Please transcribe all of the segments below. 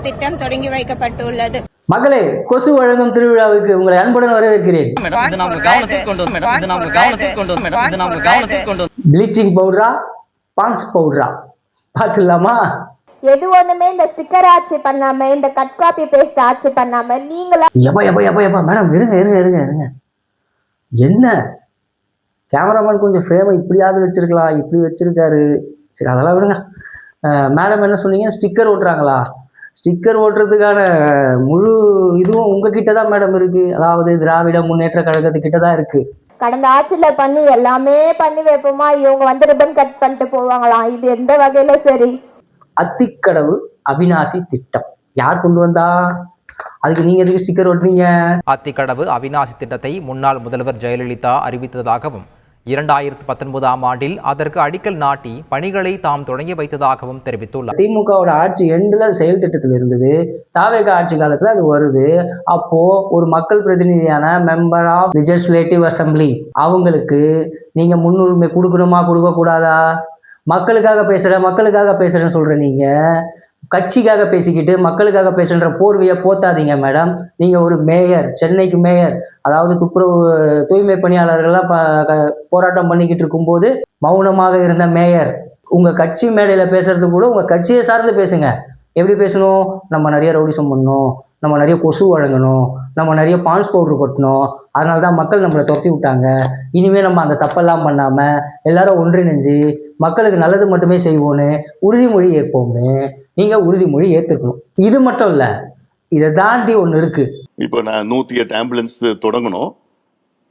திட்டம் தொடங்கி வைக்கப்பட்டுள்ளது. மகளே, கொசு வழங்கும் திருவிழாவுக்கு உங்களை அன்புடன் வரவேற்கிறேன். ப்ளீச்சிங் பவுடரா, பான்ஸ் பவுடரா பார்த்துலாமா? எது ஒண்ணுமே இந்த ஸ்டிக்கர் ஆட்சி பண்ணாம, இந்த கட் காப்பி பேஸ்ட் ஆட்சி பண்ணாம நீங்களா? எப்பா மேடம், இருங்க. என்ன கேமராமேன் கொஞ்சம் ஃப்ரேமை இப்படியாவது வச்சிருக்கலாம், இப்படி வச்சிருக்காரு. சரி, அதெல்லாம் விடுங்க. மேடம் என்ன சொன்னீங்க? ஸ்டிக்கர் ஓட்டுறாங்களா? ஸ்டிக்கர் ஓட்டுறதுக்கான முழு இதுவும் உங்ககிட்ட தான் மேடம் இருக்கு. அதாவது திராவிட முன்னேற்ற கழகத்துக்கிட்ட தான் இருக்கு. கடந்த ஆட்சியில பண்ணி எல்லாமே பண்ணி வைப்போமா, இவங்க வந்து ரிப்பன் கட் பண்ணிட்டு போவாங்களாம். இது எந்த வகையில சரி? அத்திக்கடவு அவிநாசி திட்டம் யார் கொண்டு வந்தா? அதுக்கு நீங்க எதுக்கு ஸ்டிக்கர் ஓட்டுறீங்க? அத்திக்கடவு அவிநாசி திட்டத்தை முன்னாள் முதல்வர் ஜெயலலிதா அறிவித்ததாகவும் 2019ஆம் ஆண்டில் அதற்கு அடிக்கல் நாட்டி பணிகளை தாம் தொடங்கி வைத்ததாகவும் தெரிவித்துள்ளார். திமுகவோட ஆட்சி எண்டுல செயல் திட்டத்தில் இருந்தது. தாவேக ஆட்சி காலத்துல அது வருது. அப்போ ஒரு மக்கள் பிரதிநிதியான மெம்பர் ஆஃப் லெஜிஸ்லேட்டிவ் அசம்பிளி அவங்களுக்கு நீங்க முன்னுரிமை கொடுக்கணுமா, கொடுக்க கூடாதா? மக்களுக்காக பேசுறேன்னு சொல்ற நீங்க கட்சிக்காக பேசிக்கிட்டு மக்களுக்காக பேசுன்ற போர்வையை போத்தாதீங்க மேடம். நீங்க ஒரு மேயர், சென்னைக்கு மேயர், அதாவது துப்புரவு தூய்மை பணியாளர்கள்லாம் போராட்டம் பண்ணிக்கிட்டு இருக்கும்போது மௌனமாக இருந்த மேயர் உங்க கட்சி மேடையில பேசுறது கூட உங்க கட்சியை சார்ந்து பேசுங்க. எப்படி பேசணும்? நம்ம நிறைய ரவுடிசம் பண்ணணும், நம்ம நிறைய கொசு வழங்கணும், நம்ம நிறைய பான்ஸ் பவுடர் கொட்டணும், அதனால தான் மக்கள் நம்மளை துரத்தி விட்டாங்க. இனிமேல் நம்ம அந்த தப்பெல்லாம் பண்ணாமல் எல்லாரும் ஒன்றிணைஞ்சு மக்களுக்கு நல்லது மட்டுமே செய்வோன்னு உறுதிமொழி ஏற்போம்னு நீங்கள் உறுதிமொழி ஏற்றுக்கணும். இது மட்டும் இல்லை, இதை தாண்டி ஒன்று இருக்குது. இப்போ நான் 108 ஆம்புலன்ஸ் தொடங்கணும்.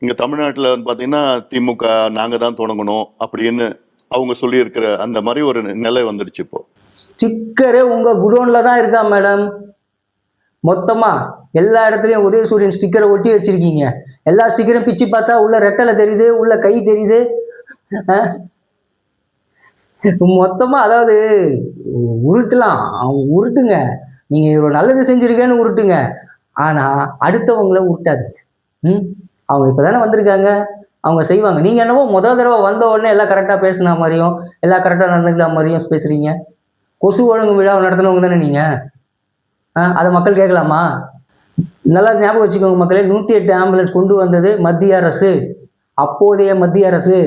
இங்கே தமிழ்நாட்டில் பார்த்தீங்கன்னா திமுக நாங்கள் தான் தொடங்கணும் அப்படின்னு அவங்க சொல்லியிருக்கிற அந்த மாதிரி ஒரு நிலை வந்துடுச்சு. இப்போ ஸ்டிக்கரு உங்கள் குடோனில் தான் இருக்கா மேடம். மொத்தமாக எல்லா இடத்துலையும் உதயசூரியன் ஸ்டிக்கரை ஒட்டி வச்சிருக்கீங்க. எல்லா ஸ்டிக்கரும் பிச்சு பார்த்தா உள்ள ரெட்டலை தெரியுது, உள்ள கை தெரியுது. மொத்தமா அதாவது உருட்டலாம், உருட்டுங்க. நீங்க இவ்வளவு நல்லது செஞ்சிருக்கேன்னு உருட்டுங்க. ஆனா அடுத்தவங்கள உருட்டாதீங்க. அவங்க இப்பதானே வந்திருக்காங்க, அவங்க செய்வாங்க. நீங்க என்னவோ முதல் தடவை வந்த உடனே எல்லாம் கரெக்டா பேசின மாதிரியும் எல்லாம் கரெக்டா நடந்துக்கிற மாதிரியும் பேசுறீங்க. கொசு ஒழுங்கு விழா நடத்தினவங்க தானே நீங்க. அதை மக்கள் கேட்கலாமா? நல்லா ஞாபகம் வச்சுக்கோங்க மக்களே. 108 ஆம்புலன்ஸ் கொண்டு வந்தது மத்திய அரசு, அப்போதைய மத்திய அரசு.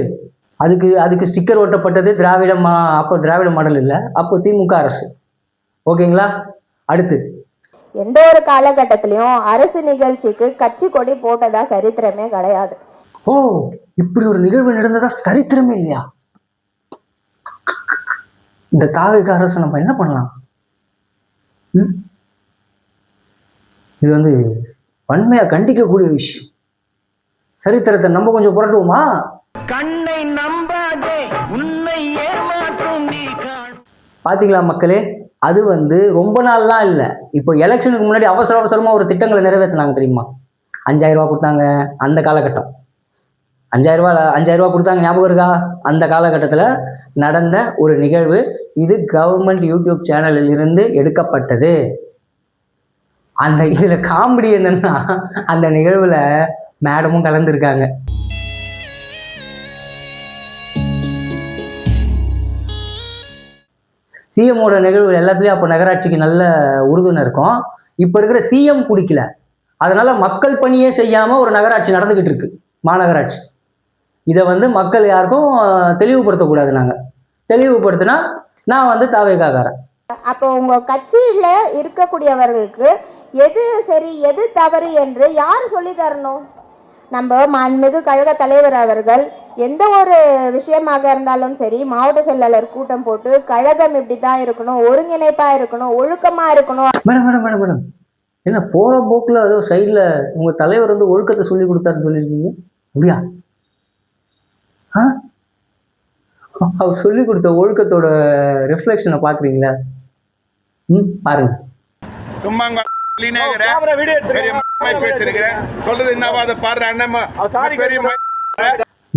அதுக்கு ஸ்டிக்கர் ஓட்டப்பட்டது அப்போ திராவிட மாடல் இல்லை, அப்போ திமுக அரசு. ஓகேங்களா? அடுத்து எந்த ஒரு காலகட்டத்திலையும் அரசு நிகழ்ச்சிக்கு கட்சி கொடி போட்டதா சரித்திரமே கிடையாது. ஓ, இப்படி ஒரு நிகழ்வு நடந்ததா சரித்திரமே இல்லையா? இந்த தாவேக அரசு நம்ம என்ன பண்ணலாம்? இது வந்து வன்மையா கண்டிக்கக்கூடிய விஷயம். சரித்திரத்தை நம்ம கொஞ்சம் புரட்டுவோமா? கண்ணை நம்பாதே, உன்னை ஏமாற்றும் நீ காண். பாத்தீங்களா மக்களே, அது வந்து ரொம்ப நாள்லாம் இல்லை. இப்போ எலெக்ஷனுக்கு முன்னாடி அவசரமா ஒரு திட்டங்களை நிறைவேற்றினாங்க தெரியுமா? 5000 ரூபா கொடுத்தாங்க அந்த காலகட்டம். 5000 ரூபா கொடுத்தாங்க, ஞாபகம் இருக்கா? அந்த காலகட்டத்தில் நடந்த ஒரு நிகழ்வு இது. கவர்மெண்ட் யூடியூப் சேனலில் இருந்து எடுக்கப்பட்டது. இதுல காமெடி என்னன்னா, அந்த நிகழ்வுல மேடமும் கலந்துருக்காங்க. சிஎம்மோட நிகழ்வு எல்லாத்துலயும் அப்போ நகராட்சிக்கு நல்ல உறுதுணை இருக்கும். இப்ப இருக்கிற சிஎம் குடிக்கல, அதனால மக்கள் பணியே செய்யாம ஒரு நகராட்சி நடந்துகிட்டு இருக்கு, மாநகராட்சி. இதை வந்து மக்கள் யாருக்கும் தெளிவுபடுத்தக்கூடாது. நாங்க தெளிவுபடுத்தினா நான் வந்து தாவேகாரன். அப்போ உங்க கட்சியில இருக்கக்கூடியவர்களுக்கு எது சரி எது தவறு என்று யார் சொல்லி தரணும்? நம்ம மாண்புமிகு கழக தலைவர் அவர்கள் எந்த ஒரு விஷயமாக இருந்தாலும் சரி, மாவட்ட செயலாளர் கூட்டம் போட்டு கழகம் இப்படிதான் இருக்கணும், ஒருங்கிணைப்பா இருக்கணும், ஒழுக்கமா இருக்கணும். மேடம் என்ன போற போக்குல ஏதோ சைட்ல உங்க தலைவர் வந்து ஒழுக்கத்தை சொல்லி கொடுத்தாருன்னு சொல்லியிருக்கீங்க, அப்படியா? அவர் சொல்லி கொடுத்த ஒழுக்கத்தோட ரிஃப்ளெக்ஷனை பாக்குறீங்களா? பாருங்க.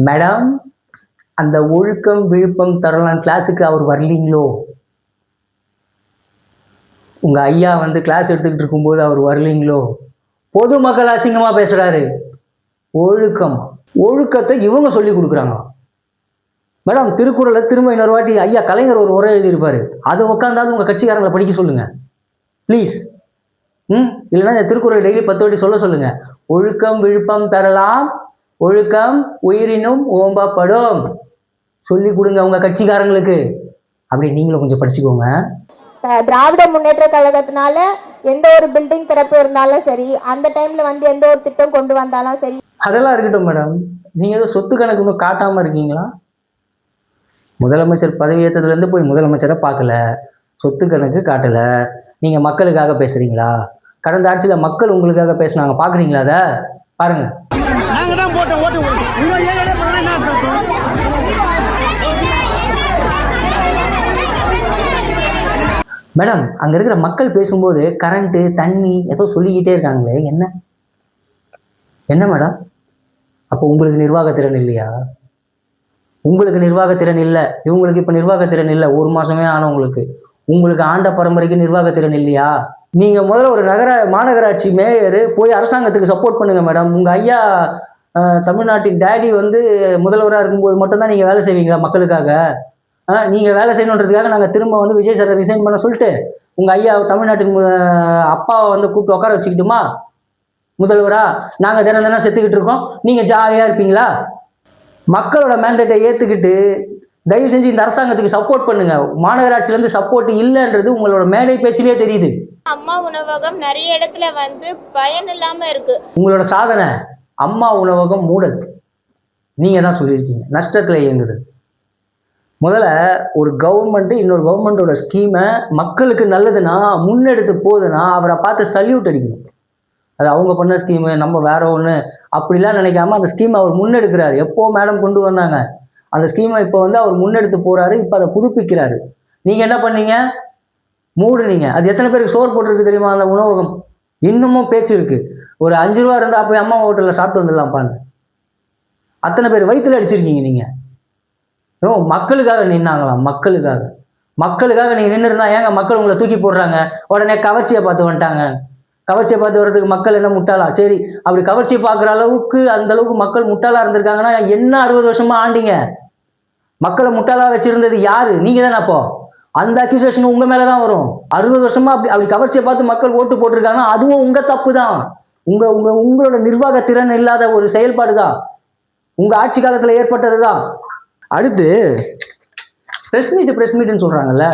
மேடம், அந்த ஒழுக்கம் விழுப்பம் தரலாம் கிளாஸுக்கு அவர் வரலீங்களோ? உங்க ஐயா வந்து கிளாஸ் எடுத்துக்கிட்டு இருக்கும்போது அவர் வரலீங்களோ? பொதுமக்கள் அசிங்கமா பேசுறாரு. ஒழுக்கத்தை இவங்க சொல்லி கொடுக்குறாங்க. மேடம் திருக்குறளை திரும்ப இன்னொரு வாட்டி ஐயா கலைஞர் ஒரு உரை எழுதியிருப்பாரு, அதை உட்காந்தாலும் உங்கள் கட்சிக்காரங்களை படிக்க சொல்லுங்க ப்ளீஸ். இல்லைன்னா இந்த திருக்குறள் டெய்லி 10 வாட்டி சொல்லுங்க. ஒழுக்கம் விழுப்பம் தரலாம், ஒழுக்கம் உயிரினும் ஓம்பப்படும். சொல்லி கொடுங்க உங்க கட்சிக்காரங்களுக்கு. அப்படி நீங்களும் கொஞ்சம் படிச்சுக்கோங்க. திராவிட முன்னேற்ற கழகத்தினால எந்த ஒரு பில்டிங் திறப்பு இருந்தாலும் சரி, அந்த டைம்ல வந்து எந்த ஒரு திட்டம் கொண்டு வந்தாலும் சரி, அதெல்லாம் இருக்கட்டும் மேடம். நீங்க ஏதோ சொத்து கணக்கு இன்னும் காட்டாம இருக்கீங்களா? முதலமைச்சர் பதவி ஏற்றதுல இருந்து போய் முதலமைச்சரை பார்க்கல, சொத்து கணக்கு காட்டல. நீங்க மக்களுக்காக பேசுறீங்களா? கடந்த ஆட்சியில மக்கள் உங்களுக்காக பேசினாங்க, பாக்குறீங்களா? அதை பாருங்க. மேடம் அங்க இருக்கிற மக்கள் பேசும்போது கரண்ட்டு தண்ணி ஏதோ சொல்லிக்கிட்டே இருக்காங்களே, என்ன மேடம்? அப்போ உங்களுக்கு நிர்வாகத்திறன் இல்லையா? உங்களுக்கு நிர்வாகத்திறன் இல்லை, இவங்களுக்கு இப்போ நிர்வாகத்திறன் இல்லை. 1 மாசமே ஆனவங்களுக்கு உங்களுக்கு ஆண்ட பரம்பரைக்கு நிர்வாகத்திறன் இல்லையா? நீங்க முதல்ல ஒரு மாநகராட்சி மேயர் போய் அரசாங்கத்துக்கு சப்போர்ட் பண்ணுங்க மேடம். உங்க ஐயா தமிழ்நாட்டின் டேடி வந்து முதல்வராக இருக்கும்போது மட்டும்தான் நீங்க வேலை செய்வீங்களா மக்களுக்காக? நீங்க வேலை செய்யணுன்றதுக்காக நாங்கள் திரும்ப வந்து விஜய் சாரை ரிசைன் பண்ண சொல்லிட்டு உங்க ஐயா தமிழ்நாட்டின் அப்பாவை வந்து கூப்பிட்டு உட்கார வச்சுக்கிட்டுமா முதல்வரா? நாங்கள் தினம் செத்துக்கிட்டு இருக்கோம், நீங்க ஜாலியா இருப்பீங்களா? மக்களோட மேண்டேட்டை ஏற்றுக்கிட்டு தயவு செஞ்சு இந்த அரசாங்கத்துக்கு சப்போர்ட் பண்ணுங்க. மாநகராட்சியிலேருந்து சப்போர்ட் இல்லைன்றது உங்களோட மேடை பேச்சிலே தெரியுது. அம்மா உணவகம் நிறைய இடத்துல வந்து பயன் இல்லாம இருக்கு. உங்களோட சாதனை அம்மா உணவகம் மூடல். நீங்க தான் சொல்லியிருக்கீங்க, நஷ்டத்தில் இயங்குது. முதல்ல ஒரு கவர்மெண்ட் இன்னொரு கவர்மெண்டோட ஸ்கீமை மக்களுக்கு நல்லதுன்னா முன்னெடுத்து போகுதுன்னா அவரை பார்த்து சல்யூட் அடிக்கணும். அது அவங்க பண்ண ஸ்கீமு, நம்ம வேற ஒன்று அப்படிலாம் நினைக்காம அந்த ஸ்கீமை அவர் முன்னெடுக்கிறாரு. எப்போ மேடம் கொண்டு வந்தாங்க அந்த ஸ்கீமை, இப்போ வந்து அவர் முன்னெடுத்து போறாரு, இப்போ அதை புதுப்பிக்கிறாரு. நீங்க என்ன பண்ணீங்க? மூடுனீங்க. அது எத்தனை பேருக்கு சோறு போட்டிருக்கு தெரியுமா அந்த உணவகம்? இன்னமும் பேச்சு இருக்கு. ஒரு 5 ரூபா இருந்தால் போய் அம்மா ஹோட்டலில் சாப்பிட்டு வந்துடலாம்ப்பான்னு அத்தனை பேர் வயிற்றுல அடிச்சிருக்கீங்க நீங்க. மக்களுக்காக நின்னாங்களாம், மக்களுக்காக நீங்க நின்று இருந்தா ஏங்க மக்கள் உங்களை தூக்கி போடுறாங்க? உடனே கவர்ச்சியை பார்த்து வந்துட்டாங்க. கவர்ச்சியை பார்த்து வர்றதுக்கு மக்கள் என்ன முட்டாளா? சரி, அப்படி கவர்ச்சியை பார்க்குற அளவுக்கு அந்த அளவுக்கு மக்கள் முட்டாளா இருந்திருக்காங்கன்னா என்ன 60 வருஷமா ஆண்டீங்க? மக்களை முட்டாளா வச்சிருந்தது யாரு? நீங்க தானே. அப்போ அந்த அக்யூசேஷன் உங்க மேலதான் வரும். 60 வருஷமா அப்படி கவர்ச்சியை பார்த்து மக்கள் ஓட்டு போட்டிருக்காங்கன்னா அதுவும் உங்க தப்பு தான். உங்களோட நிர்வாக திறன் இல்லாத ஒரு செயல்பாடு தான், உங்க ஆட்சி காலத்துல ஏற்பட்டதுதான். அடுத்து பிரஸ் மீட்னு சொல்றாங்கல்ல,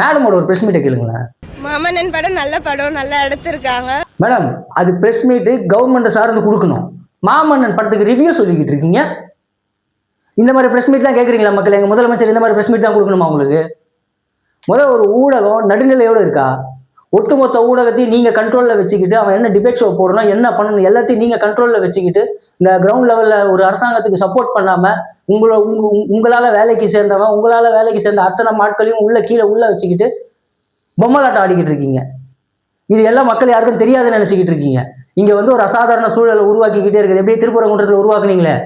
மேடமோட ஒரு பிரஸ் மீட்டை கேளுங்களேன். மாமன்னன் படம் நல்ல படம், நல்லா எடுத்திருக்காங்க மேடம். அது பிரஸ் மீட்டு கவர்மெண்ட் சார்ந்து கொடுக்கணும். மாமன்னன் படத்துக்கு ரிவ்யூ சொல்லிக்கிட்டு இருக்கீங்க. இந்த மாதிரி பிரஸ் மீட் தான் கேட்குறீங்களா மக்கள்? எங்க முதலமைச்சர் இந்த மாதிரி பிரஸ் மீட் தான் கொடுக்கணுமா உங்களுக்கு? முதல்ல ஒரு ஊடகம் நடுநிலையோட இருக்கா? ஒட்டுமொத்த ஊடகத்தையும் நீங்க கண்ட்ரோல்ல வச்சுக்கிட்டு அவன் என்ன டிபேட் ஷோ போடணும், என்ன பண்ணணும் எல்லாத்தையும் நீங்க கண்ட்ரோல்ல வச்சுக்கிட்டு இந்த கிரவுண்ட் லெவல்ல ஒரு அரசாங்கத்துக்கு சப்போர்ட் பண்ணாம உங்களால வேலைக்கு சேர்ந்த அத்தனை ஆட்களையும் கீழே உள்ள வச்சுக்கிட்டு பொம்மலாட்டம் ஆடிக்கிட்டு இருக்கீங்க. இது எல்லாம் மக்கள் யாருக்கும் தெரியாதுன்னு நினைச்சுக்கிட்டு இருக்கீங்க. இங்க வந்து ஒரு அசாதாரண சூழலை உருவாக்கிக்கிட்டே இருக்குது. எப்படி திருப்பரங்குன்றத்தில் உருவாக்குனீங்களே,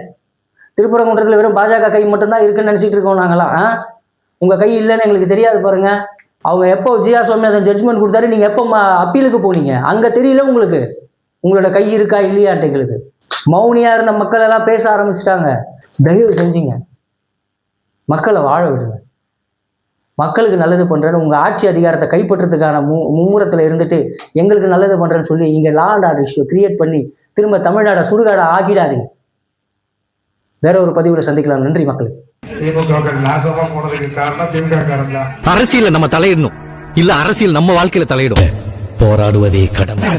திருப்பரங்குன்றத்தில் வெறும் பாஜக கை மட்டும்தான் இருக்குன்னு நினைச்சிட்டு இருக்கோம் நாங்களாம். உங்க கை இல்லைன்னு எங்களுக்கு தெரியாது பாருங்க. அவங்க எப்போ ஜிஆ சுவாமிநாதன் ஜட்ஜ்மெண்ட் கொடுத்தாரு, நீங்க எப்போ அப்பீலுக்கு போனீங்க? அங்க தெரியல உங்களுக்கு உங்களோட கை இருக்கா இல்லையாட்டு. எங்களுக்கு மௌனியா இருந்த மக்கள் எல்லாம் பேச ஆரம்பிச்சுட்டாங்க. தயவு செஞ்சீங்க மக்களை வாழ விடுங்க. மக்களுக்கு நல்லது பண்றேன்னு உங்க ஆட்சி அதிகாரத்தை கைப்பற்றதுக்கான மும்முரத்துல இருந்துட்டு எங்களுக்கு நல்லது பண்றேன்னு சொல்லி இங்க law and order issue create பண்ணி திரும்ப தமிழ்நாடை சுடுகாடை ஆக்கிடாதீங்க. வேற ஒரு பதிவுல சந்திக்கலாம். நன்றி மக்களுக்கு. நாசமா போனதுக்கு காரணம் திமுக காரணம் தான். அரசியல நம்ம தலையிடணும், இல்ல அரசியல் நம்ம வாழ்க்கையில தலையிடும். போராடுவதே கடமை.